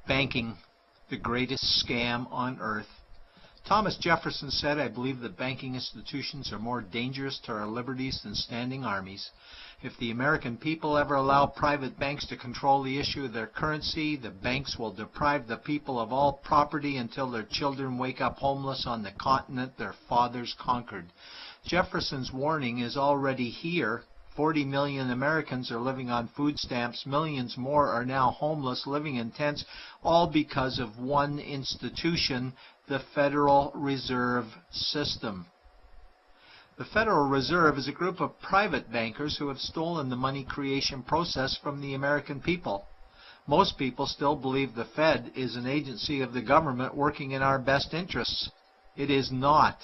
Banking, the greatest scam on earth. Thomas Jefferson said, "I believe that banking institutions are more dangerous to our liberties than standing armies. If the American people ever allow private banks to control the issue of their currency, the banks will deprive the people of all property until their children wake up homeless on the continent their fathers conquered." Jefferson's warning is already here. 40 million Americans are living on food stamps. Millions more are now homeless, living in tents, all because of one institution, the Federal Reserve System. The Federal Reserve is a group of private bankers who have stolen the money creation process from the American people. Most people still believe the Fed is an agency of the government working in our best interests. It is not.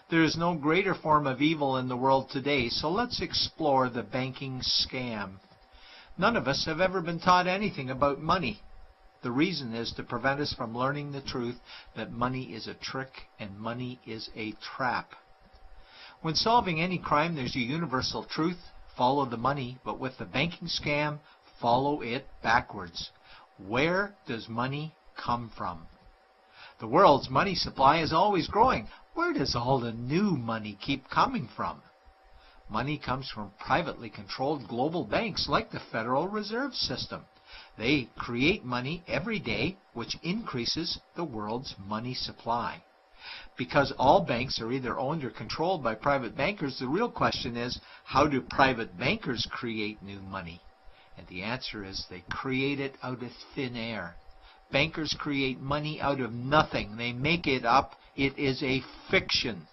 There is no greater form of evil in the world today, so let's explore the banking scam. None of us have ever been taught anything about money. The reason is to prevent us from learning the truth that money is a trick and money is a trap. When solving any crime, there's a universal truth: follow the money, but with the banking scam, follow it backwards. Where does money come from? The world's money supply is always growing. Where does all the new money keep coming from? Money comes from privately controlled global banks like the Federal Reserve System. They create money every day, which increases the world's money supply. Because all banks are either owned or controlled by private bankers, the real question is, how do private bankers create new money? And the answer is they create it out of thin air. Bankers create money out of nothing. They make it up. It is a fiction.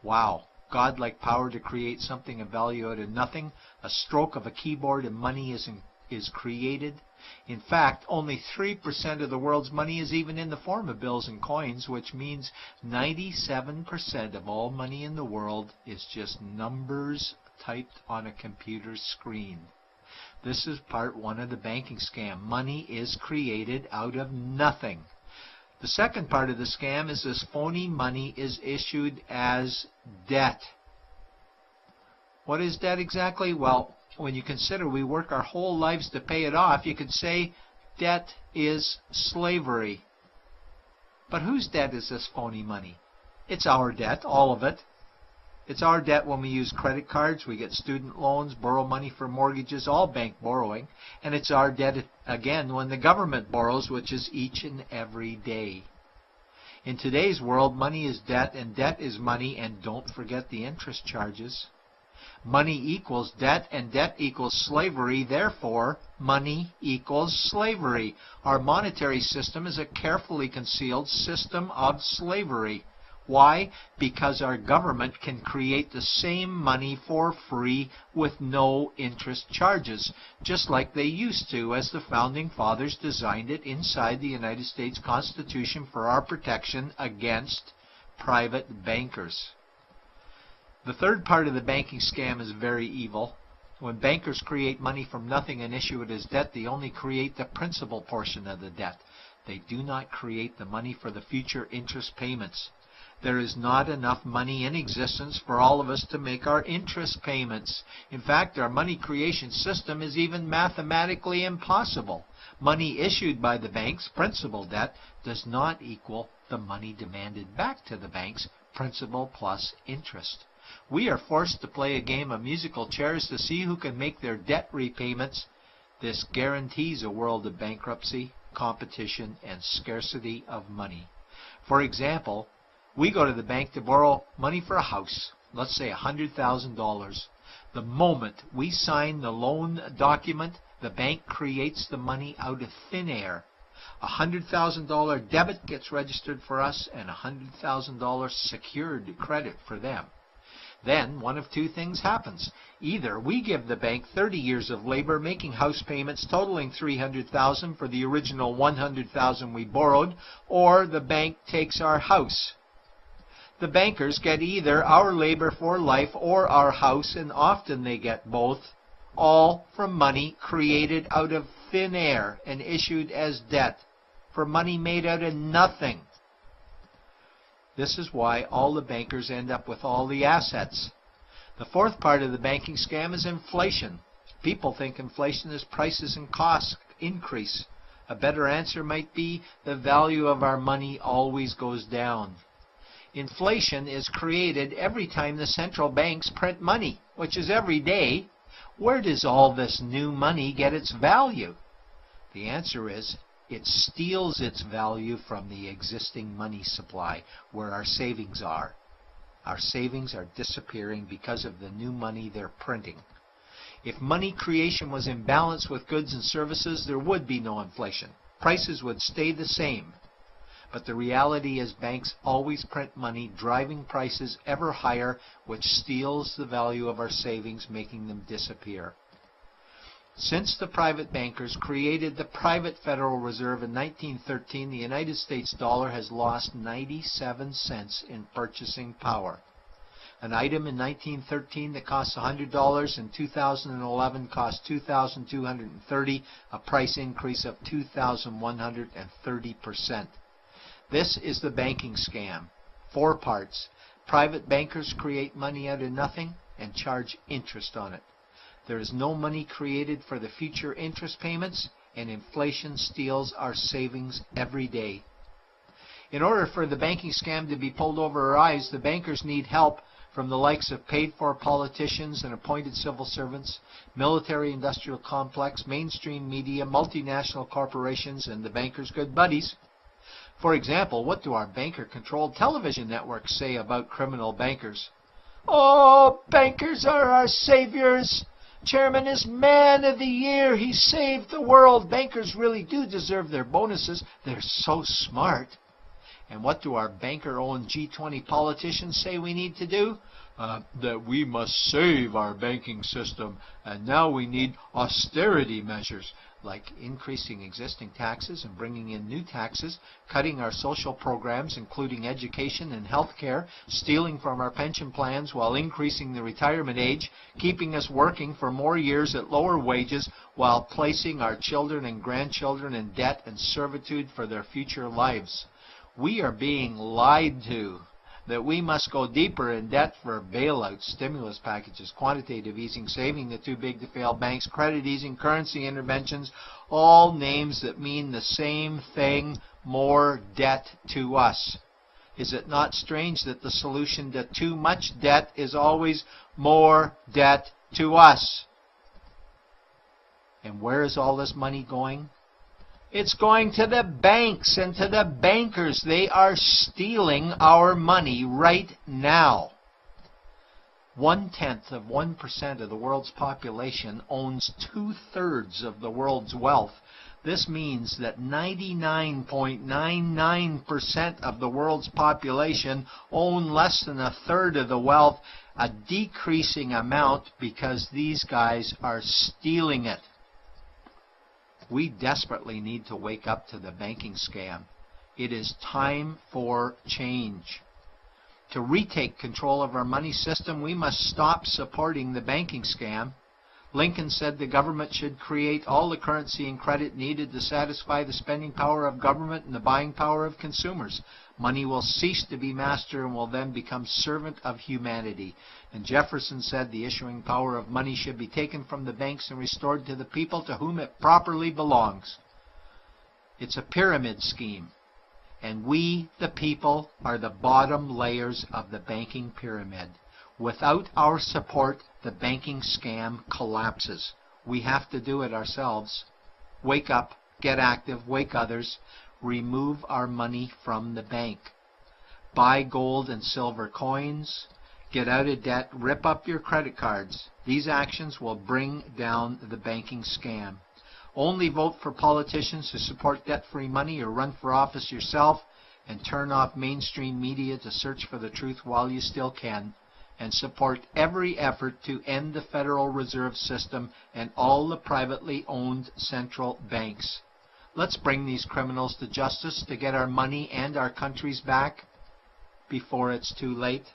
Wow. Godlike power to create something of value out of nothing. A stroke of a keyboard and money is created. In fact, only 3% of the world's money is even in the form of bills and coins, which means 97% of all money in the world is just numbers typed on a computer screen. This is part one of the banking scam. Money is created out of nothing. The second part of the scam is this phony money is issued as debt. What is debt exactly? Well, when you consider we work our whole lives to pay it off, you could say debt is slavery. But whose debt is this phony money? It's our debt, all of it. It's our debt when we use credit cards, we get student loans, borrow money for mortgages, all bank borrowing. And it's our debt again when the government borrows, which is each and every day. In today's world, money is debt and debt is money, and don't forget the interest charges. Money equals debt and debt equals slavery, therefore money equals slavery. Our monetary system is a carefully concealed system of slavery. Why? Because our government can create the same money for free with no interest charges, just like they used to, as the Founding Fathers designed it inside the United States Constitution for our protection against private bankers. The third part of the banking scam is very evil. When bankers create money from nothing and issue it as debt, they only create the principal portion of the debt. They do not create the money for the future interest payments. There is not enough money in existence for all of us to make our interest payments. In fact, our money creation system is even mathematically impossible. Money issued by the banks, principal debt, does not equal the money demanded back to the banks, principal plus interest. We are forced to play a game of musical chairs to see who can make their debt repayments. This guarantees a world of bankruptcy, competition, and scarcity of money. For example, we go to the bank to borrow money for a house, let's say $100,000. The moment we sign the loan document, the bank creates the money out of thin air. A $100,000 debit gets registered for us and a $100,000 secured credit for them. Then one of two things happens. Either we give the bank 30 years of labor making house payments totaling $300,000 for the original $100,000 we borrowed, or the bank takes our house. The bankers get either our labor for life or our house, and often they get both, all from money created out of thin air and issued as debt, for money made out of nothing. This is why all the bankers end up with all the assets. The fourth part of the banking scam is inflation. People think inflation is prices and costs increase. A better answer might be the value of our money always goes down. Inflation is created every time the central banks print money, which is every day. Where does all this new money get its value? The answer is it steals its value from the existing money supply, where our savings are. Our savings are disappearing because of the new money they're printing. If money creation was in balance with goods and services, there would be no inflation. Prices would stay the same. But the reality is banks always print money, driving prices ever higher, which steals the value of our savings, making them disappear. Since the private bankers created the private Federal Reserve in 1913, the United States dollar has lost 97 cents in purchasing power. An item in 1913 that cost $100 in 2011 cost $2,230, a price increase of 2,130%. This is the banking scam. 4 parts. Private bankers create money out of nothing and charge interest on it. There is no money created for the future interest payments, and inflation steals our savings every day. In order for the banking scam to be pulled over our eyes, the bankers need help from the likes of paid-for politicians and appointed civil servants, military-industrial complex, mainstream media, multinational corporations, and the bankers' good buddies. For example, what do our banker-controlled television networks say about criminal bankers? Oh, bankers are our saviors. Chairman is Man of the Year. He saved the world. Bankers really do deserve their bonuses. They're so smart. And what do our banker-owned G20 politicians say we need to do? That we must save our banking system, and now we need austerity measures, like increasing existing taxes and bringing in new taxes, cutting our social programs, including education and health care, stealing from our pension plans while increasing the retirement age, keeping us working for more years at lower wages while placing our children and grandchildren in debt and servitude for their future lives. We are being lied to that we must go deeper in debt for bailouts, stimulus packages, quantitative easing, saving the too big to fail banks, credit easing, currency interventions, all names that mean the same thing, more debt to us. Is it not strange that the solution to too much debt is always more debt to us? And where is all this money going? It's going to the banks and to the bankers. They are stealing our money right now. 0.1% of the world's population owns 2/3 of the world's wealth. This means that 99.99% of the world's population own less than 1/3 of the wealth, a decreasing amount because these guys are stealing it. We desperately need to wake up to the banking scam. It is time for change. To retake control of our money system, we must stop supporting the banking scam. Lincoln said the government should create all the currency and credit needed to satisfy the spending power of government and the buying power of consumers. Money will cease to be master and will then become servant of humanity. And Jefferson said the issuing power of money should be taken from the banks and restored to the people to whom it properly belongs. It's a pyramid scheme. And we, the people, are the bottom layers of the banking pyramid. Without our support, the banking scam collapses. We have to do it ourselves. Wake up, get active, wake others. Remove our money from the bank. Buy gold and silver coins. Get out of debt. Rip up your credit cards. These actions will bring down the banking scam. Only vote for politicians who support debt-free money, or run for office yourself, and turn off mainstream media to search for the truth while you still can. And support every effort to end the Federal Reserve System and all the privately owned central banks. Let's bring these criminals to justice to get our money and our countries back before it's too late.